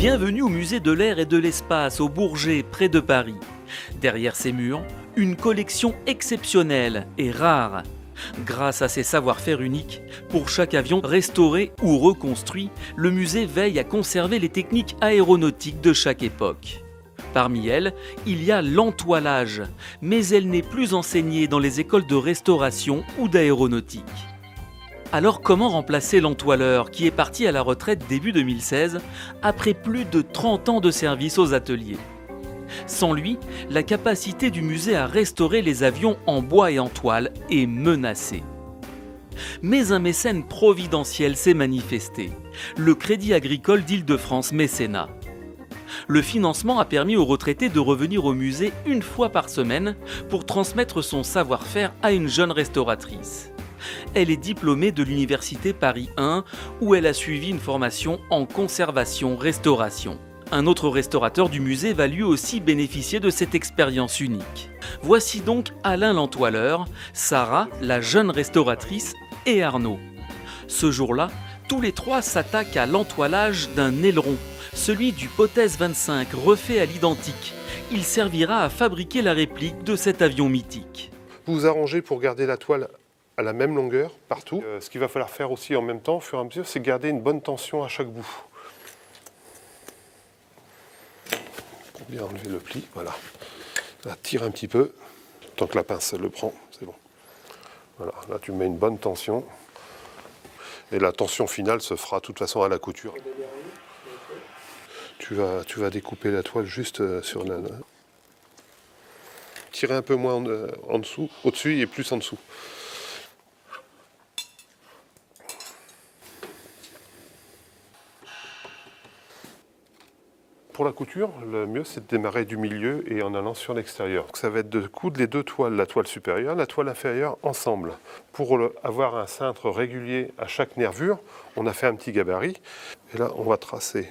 Bienvenue au musée de l'air et de l'espace au Bourget, près de Paris. Derrière ses murs, une collection exceptionnelle et rare. Grâce à ses savoir-faire uniques, pour chaque avion restauré ou reconstruit, le musée veille à conserver les techniques aéronautiques de chaque époque. Parmi elles, il y a l'entoilage, mais elle n'est plus enseignée dans les écoles de restauration ou d'aéronautique. Alors comment remplacer l'entoileur qui est parti à la retraite début 2016 après plus de 30 ans de service aux ateliers? Sans lui, la capacité du musée à restaurer les avions en bois et en toile est menacée. Mais un mécène providentiel s'est manifesté, le Crédit Agricole d'Île-de-France Mécénat. Le financement a permis aux retraités de revenir au musée une fois par semaine pour transmettre son savoir-faire à une jeune restauratrice. Elle est diplômée de l'université Paris 1 où elle a suivi une formation en conservation-restauration. Un autre restaurateur du musée va lui aussi bénéficier de cette expérience unique. Voici donc Alain l'entoileur, Sarah, la jeune restauratrice, et Arnaud. Ce jour-là, tous les trois s'attaquent à l'entoilage d'un aileron, celui du Potez 25 refait à l'identique. Il servira à fabriquer la réplique de cet avion mythique. Vous vous arrangez pour garder la toile à la même longueur partout. Ce qu'il va falloir faire aussi en même temps, au fur et à mesure, c'est garder une bonne tension à chaque bout. Pour bien enlever le pli, voilà. Là, tire un petit peu, tant que la pince le prend, c'est bon. Voilà, là tu mets une bonne tension. Et la tension finale se fera de toute façon à la couture. Tu vas découper la toile juste sur la... Tirer un peu moins en dessous, au-dessus et plus en dessous. Pour la couture, le mieux c'est de démarrer du milieu et en allant sur l'extérieur. Ça va être de coudre les deux toiles, la toile supérieure, la toile inférieure, ensemble. Pour avoir un cintre régulier à chaque nervure, on a fait un petit gabarit. Et là, on va tracer.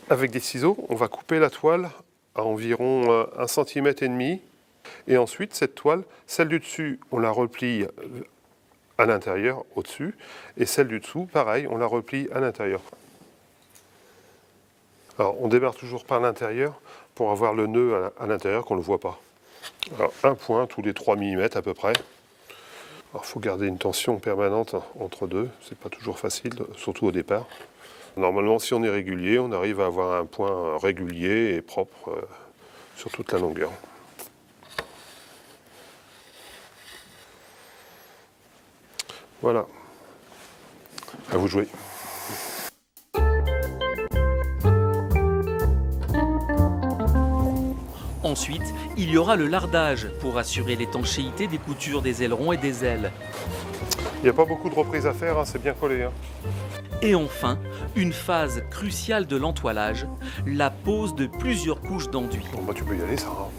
Avec des ciseaux, on va couper la toile à environ 1,5 cm. Et ensuite, cette toile, celle du dessus, on la replie à l'intérieur, au-dessus. Et celle du dessous, pareil, on la replie à l'intérieur. Alors, on démarre toujours par l'intérieur pour avoir le nœud à l'intérieur qu'on ne le voit pas. Alors, un point tous les 3 mm à peu près. Alors, il faut garder une tension permanente entre deux. C'est pas toujours facile, surtout au départ. Normalement, si on est régulier, on arrive à avoir un point régulier et propre sur toute la longueur. Voilà. À vous de jouer. Ensuite, il y aura le lardage pour assurer l'étanchéité des coutures des ailerons et des ailes. Il n'y a pas beaucoup de reprises à faire, hein, c'est bien collé. Hein. Et enfin, une phase cruciale de l'entoilage, la pose de plusieurs couches d'enduit. Bon, bah, tu peux y aller, Sarah.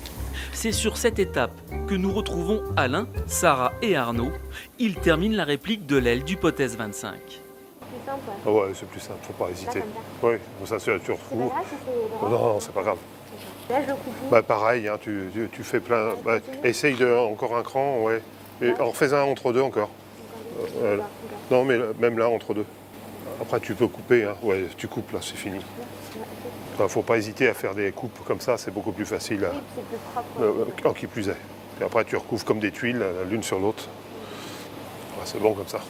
C'est sur cette étape que nous retrouvons Alain, Sarah et Arnaud. Ils terminent la réplique de l'aile du Potez 25. C'est simple. Ah ouais, c'est plus simple, faut pas hésiter. Oui, ça tu retrouves. C'est pas grave si c'est droit. Non, c'est pas grave. Là, je le coupe où? Bah pareil, hein, tu fais plein. Bah, essaye de encore un cran, ouais. Et en fais un entre deux encore. Non, mais même là, entre deux. Après, tu peux couper, hein. Ouais, tu coupes là, c'est fini. Enfin, faut pas hésiter à faire des coupes comme ça, c'est beaucoup plus facile. Oui, c'est plus propre. En qui plus est. Et après, tu recouvres comme des tuiles, l'une sur l'autre. Ouais, c'est bon comme ça.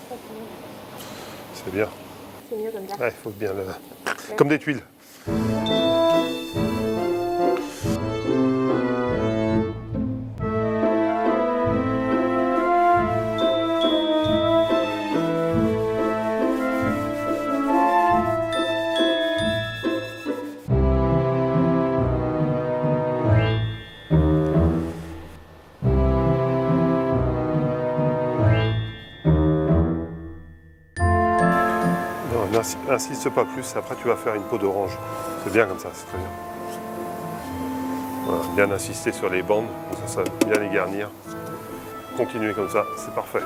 C'est bien. C'est mieux comme ça. Ouais, il faut bien le... Comme des tuiles. N'insiste pas plus, après tu vas faire une peau d'orange. C'est bien comme ça, c'est très bien. Voilà, bien insister sur les bandes, comme ça, bien les garnir. Continuez comme ça, c'est parfait.